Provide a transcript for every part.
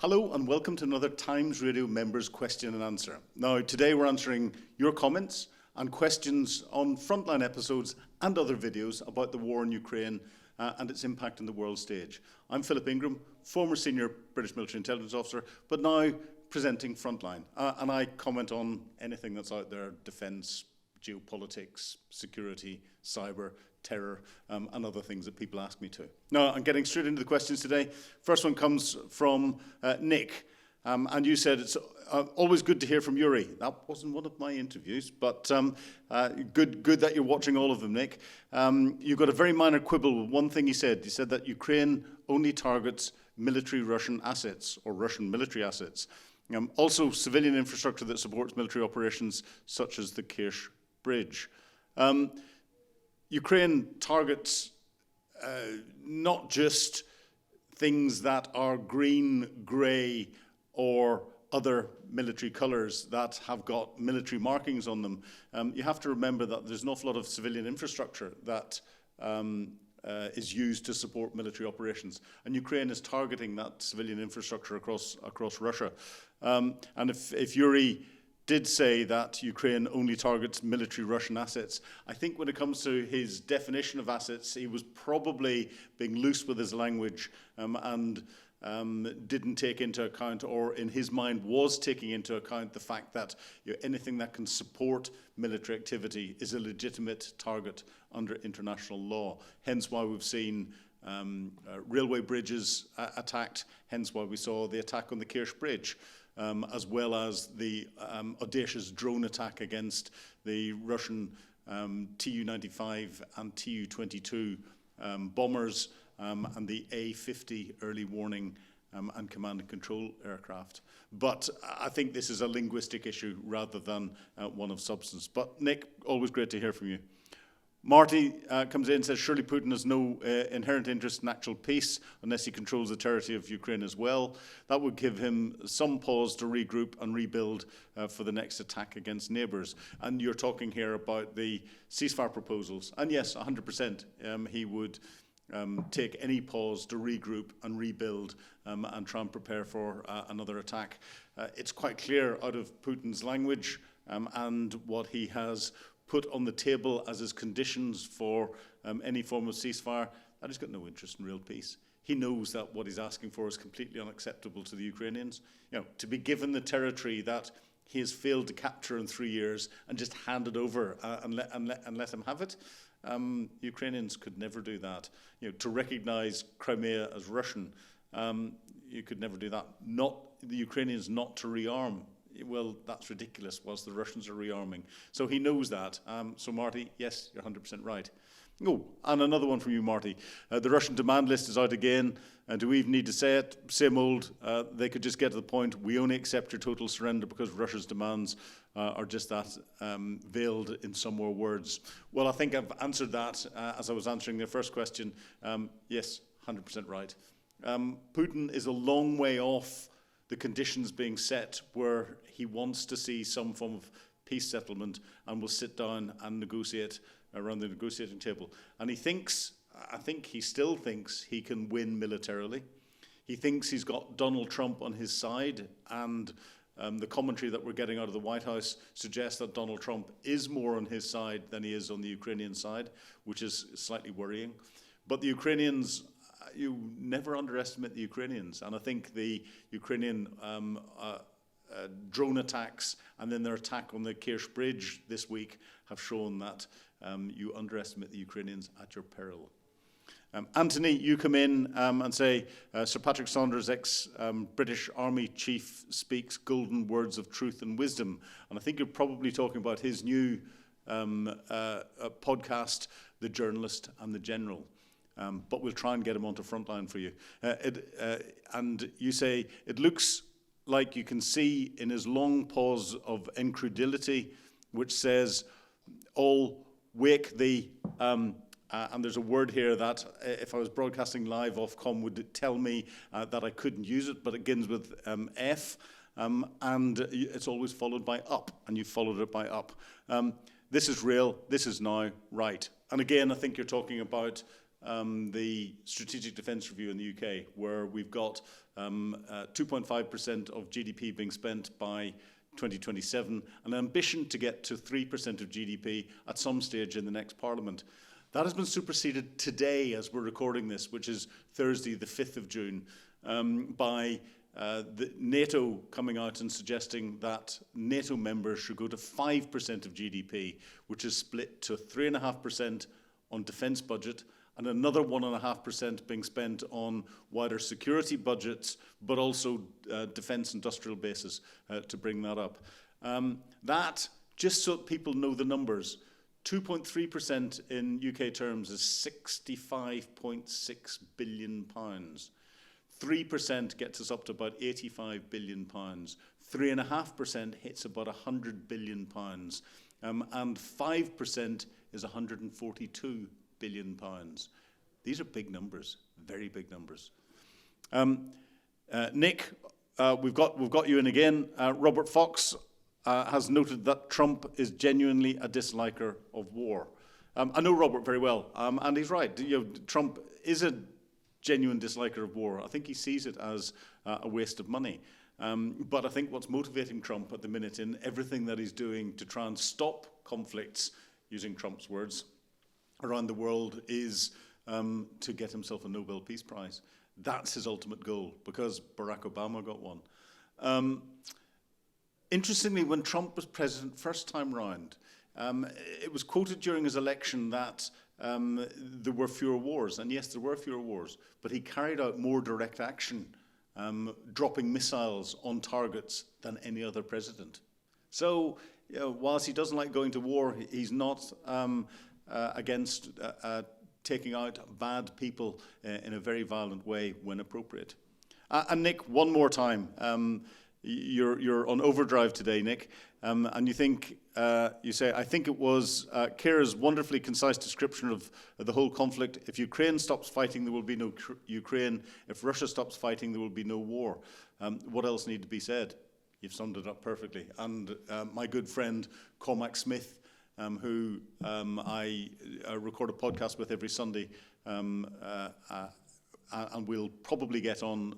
Hello and welcome to another Times Radio Members Question and Answer. Now, today we're answering your comments and questions on frontline episodes and other videos about the war in Ukraine and its impact on the world stage. I'm Philip Ingram, former senior British military intelligence officer, but now presenting Frontline. And I comment on anything that's out there: defence, geopolitics, security, cyber, terror, and other things that people ask me to. Now, I'm getting straight into the questions today. First one comes from Nick. And you said it's always good to hear from Yuri. That wasn't one of my interviews, but good that you're watching all of them, Nick. You've got a very minor quibble with one thing he said. He said that Ukraine only targets military Russian assets or Russian military assets. Also, civilian infrastructure that supports military operations, such as the Kerch bridge. Ukraine targets not just things that are green, grey, or other military colours that have got military markings on them. You have to remember that there's an awful lot of civilian infrastructure that is used to support military operations. And Ukraine is targeting that civilian infrastructure across Russia. And if Yuri did say that Ukraine only targets military Russian assets, I think when it comes to his definition of assets, he was probably being loose with his language and didn't take into account, or in his mind was taking into account, the fact that anything that can support military activity is a legitimate target under international law. Hence why we've seen railway bridges attacked, hence why we saw the attack on the Kerch bridge. As well as the audacious drone attack against the Russian Tu-95 and Tu-22 bombers and the A-50 early warning and command and control aircraft. But I think this is a linguistic issue rather than one of substance. But Nick, always great to hear from you. Marty comes in and says, surely Putin has no inherent interest in actual peace unless he controls the territory of Ukraine as well. That would give him some pause to regroup and rebuild for the next attack against neighbours. And you're talking here about the ceasefire proposals. And yes, 100%, he would take any pause to regroup and rebuild and try and prepare for another attack. It's quite clear out of Putin's language and what he has put on the table as his conditions for any form of ceasefire, that he's got no interest in real peace. He knows that what he's asking for is completely unacceptable to the Ukrainians. To be given the territory that he has failed to capture in 3 years and just hand it over and let him have it, Ukrainians could never do that. To recognise Crimea as Russian, you could never do that. Not the Ukrainians not to rearm. Well, that's ridiculous, whilst the Russians are rearming. So he knows that. So, Marty, yes, you're 100% right. Oh, and another one from you, Marty. The Russian demand list is out again. Do we even need to say it? Same old. They could just get to the point, we only accept your total surrender because Russia's demands are just that, veiled in some more words. Well, I think I've answered that as I was answering the first question. Yes, 100% right. Putin is a long way off the conditions being set where he wants to see some form of peace settlement and will sit down and negotiate around the negotiating table. And he thinks, I think he still thinks he can win militarily. He thinks he's got Donald Trump on his side, and the commentary that we're getting out of the White House suggests that Donald Trump is more on his side than he is on the Ukrainian side, which is slightly worrying. But the Ukrainians, you never underestimate the Ukrainians. And I think the Ukrainian drone attacks and then their attack on the Kerch bridge this week have shown that you underestimate the Ukrainians at your peril. Anthony, you come in and say, Sir Patrick Saunders, ex-British Army chief, speaks golden words of truth and wisdom. And I think you're probably talking about his new podcast, The Journalist and the General. But we'll try and get him onto Frontline for you. And you say, it looks like you can see in his long pause of incredulity, which says, all wake thee, and there's a word here that if I was broadcasting live Ofcom would tell me that I couldn't use it, but it begins with F, and it's always followed by up, and you followed it by up. This is real, this is now right. And again, I think you're talking about the Strategic Defence Review in the UK, where we've got 2.5% of GDP being spent by 2027, an ambition to get to 3% of GDP at some stage in the next Parliament. That has been superseded today as we're recording this, which is Thursday, the 5th of June, by the NATO coming out and suggesting that NATO members should go to 5% of GDP, which is split to 3.5% on defence budget and another 1.5% being spent on wider security budgets, but also defence industrial bases to bring that up. That, just so people know the numbers, 2.3% in UK terms is £65.6 billion. 3% gets us up to about £85 billion. 3.5% hits about £100 billion. And 5% is £142 billion. These are big numbers, very big numbers. Nick, we've got you in again. Robert Fox has noted that Trump is genuinely a disliker of war. I know Robert very well, and he's right. Trump is a genuine disliker of war. I think he sees it as a waste of money. But I think what's motivating Trump at the minute in everything that he's doing to try and stop conflicts, using Trump's words, around the world is to get himself a Nobel Peace Prize. That's his ultimate goal, because Barack Obama got one. Interestingly, when Trump was president first time round, it was quoted during his election that there were fewer wars, and yes, there were fewer wars, but he carried out more direct action, dropping missiles on targets than any other president. So, whilst he doesn't like going to war, he's not against taking out bad people in a very violent way when appropriate. And Nick, one more time, you're on overdrive today, Nick, and you say, I think it was Kerch's wonderfully concise description of the whole conflict. If Ukraine stops fighting, there will be no Ukraine. If Russia stops fighting, there will be no war. What else need to be said? You've summed it up perfectly. And my good friend Cormac Smith, who I record a podcast with every Sunday, and we'll probably get on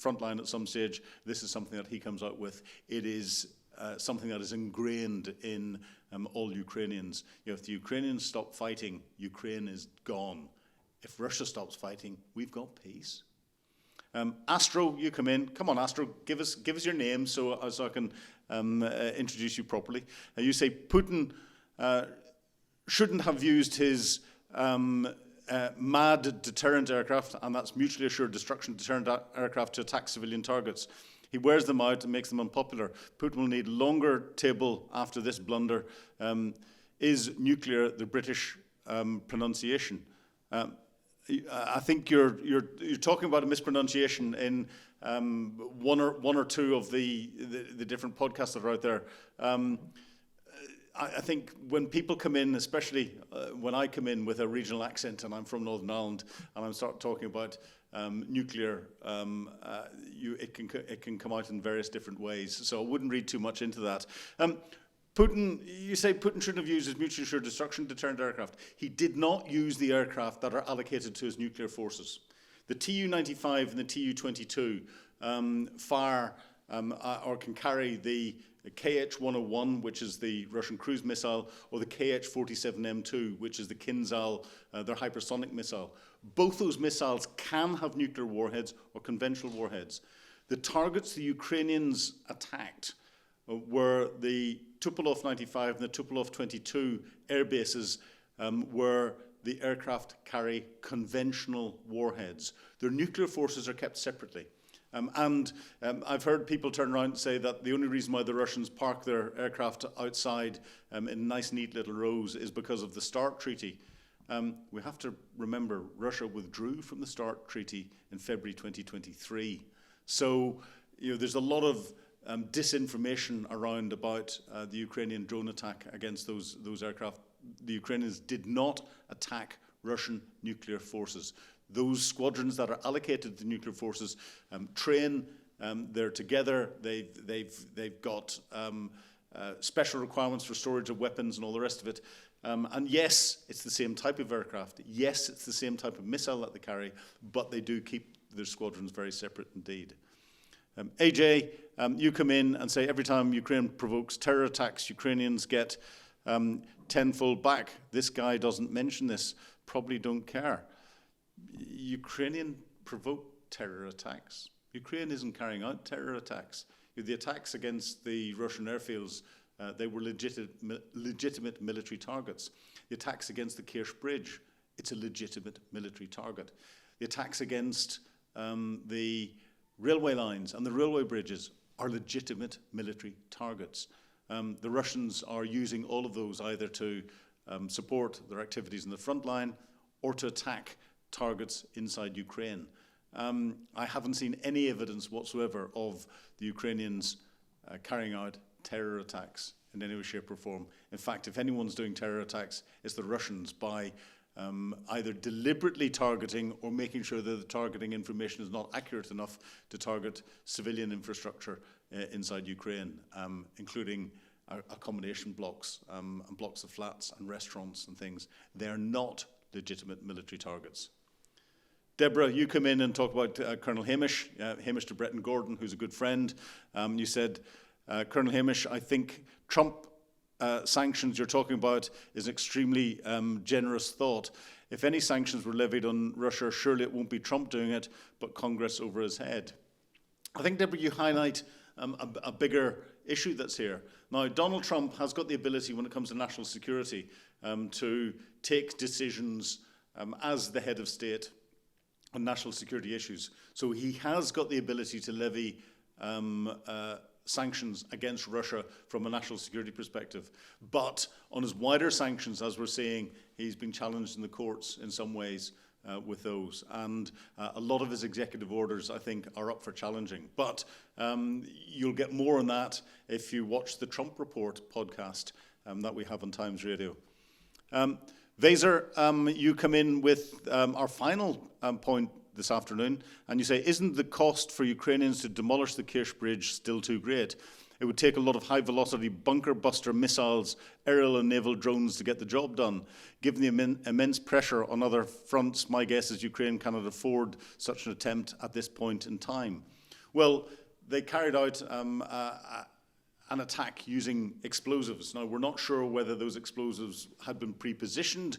Frontline at some stage. This is something that he comes out with. It is something that is ingrained in all Ukrainians. If the Ukrainians stop fighting, Ukraine is gone. If Russia stops fighting, we've got peace. Astro, you come in. Come on, Astro, give us your name so I can introduce you properly. You say Putin shouldn't have used his MAD deterrent aircraft, and that's mutually assured destruction deterrent aircraft, to attack civilian targets. He wears them out and makes them unpopular. Putin will need longer table after this blunder. Is nuclear the British pronunciation? I think you're talking about a mispronunciation in one or two of the different podcasts that are out there. I think when people come in, especially when I come in with a regional accent and I'm from Northern Ireland and I start talking about nuclear, it can come out in various different ways. So I wouldn't read too much into that. Putin, you say Putin shouldn't have used his mutually assured destruction deterrent aircraft. He did not use the aircraft that are allocated to his nuclear forces. The Tu-95 and the Tu-22 fire or can carry the Kh-101, which is the Russian cruise missile, or the Kh-47M2, which is the Kinzhal, their hypersonic missile. Both those missiles can have nuclear warheads or conventional warheads. The targets the Ukrainians attacked were the Tupolev-95 and the Tupolev-22 air bases, where the aircraft carry conventional warheads. Their nuclear forces are kept separately. I've heard people turn around and say that the only reason why the Russians park their aircraft outside in nice, neat little rows is because of the START treaty. We have to remember Russia withdrew from the START treaty in February 2023. So, there's a lot of disinformation around about the Ukrainian drone attack against those aircraft. The Ukrainians did not attack Russian nuclear forces. Those squadrons that are allocated to nuclear forces train. They're together. They've got special requirements for storage of weapons and all the rest of it. And yes, it's the same type of aircraft. Yes, it's the same type of missile that they carry, but they do keep their squadrons very separate indeed. AJ, you come in and say every time Ukraine provokes terror attacks, Ukrainians get tenfold back. This guy doesn't mention this, probably don't care. Ukrainian provoked terror attacks. Ukraine isn't carrying out terror attacks. The attacks against the Russian airfields, they were legitimate military targets. The attacks against the Kerch bridge, it's a legitimate military target. The attacks against the railway lines and the railway bridges are legitimate military targets. The Russians are using all of those either to support their activities in the front line or to attack targets inside Ukraine. I haven't seen any evidence whatsoever of the Ukrainians carrying out terror attacks in any way, shape or form. In fact, if anyone's doing terror attacks, it's the Russians by either deliberately targeting or making sure that the targeting information is not accurate enough to target civilian infrastructure inside Ukraine, including accommodation blocks and blocks of flats and restaurants and things. They are not legitimate military targets. Deborah, you come in and talk about Colonel Hamish, Hamish to Bretton Gordon, who's a good friend. You said, Colonel Hamish, I think Trump sanctions you're talking about is an extremely generous thought. If any sanctions were levied on Russia, surely it won't be Trump doing it, but Congress over his head. I think, Deborah, you highlight a bigger issue that's here. Now, Donald Trump has got the ability, when it comes to national security, to take decisions as the head of state on national security issues. So he has got the ability to levy sanctions against Russia from a national security perspective. But on his wider sanctions, as we're seeing, he's been challenged in the courts in some ways with those. And a lot of his executive orders, I think, are up for challenging. But you'll get more on that if you watch the Trump Report podcast that we have on Times Radio. Vaser, you come in with our final point this afternoon, and you say, isn't the cost for Ukrainians to demolish the Kerch bridge still too great? It would take a lot of high-velocity bunker buster missiles, aerial and naval drones to get the job done. Given the immense pressure on other fronts, my guess is Ukraine cannot afford such an attempt at this point in time. Well, they carried out an attack using explosives. Now, we're not sure whether those explosives had been pre-positioned,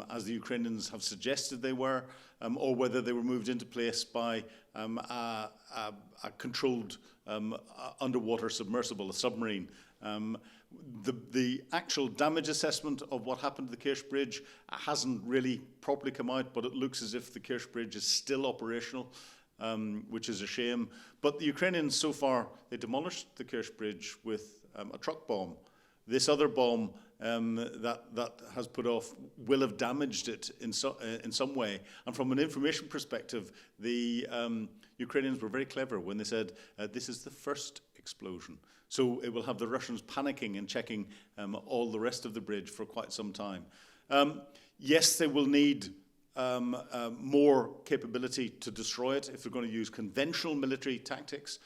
as the Ukrainians have suggested they were, or whether they were moved into place by a controlled underwater submersible, a submarine. The actual damage assessment of what happened to the Kerch Bridge hasn't really properly come out, but it looks as if the Kerch Bridge is still operational, which is a shame. But the Ukrainians, so far, they demolished the Kerch Bridge with a truck bomb. This other bomb that has put off will have damaged it in some way. And from an information perspective, the Ukrainians were very clever when they said, this is the first explosion. So it will have the Russians panicking and checking all the rest of the bridge for quite some time. Yes, they will need more capability to destroy it if they're going to use conventional military tactics.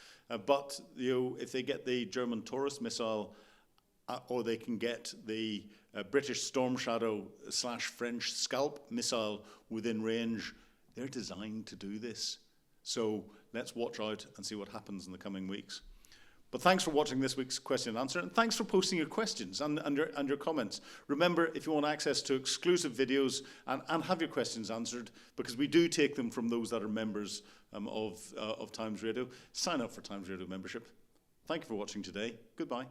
But if they get the German Taurus missile, or they can get the British Storm Shadow / French Scalp missile within range, they're designed to do this. So let's watch out and see what happens in the coming weeks. But thanks for watching this week's question and answer, and thanks for posting your questions and your comments. Remember, if you want access to exclusive videos and have your questions answered, because we do take them from those that are members of Times Radio, sign up for Times Radio membership. Thank you for watching today. Goodbye.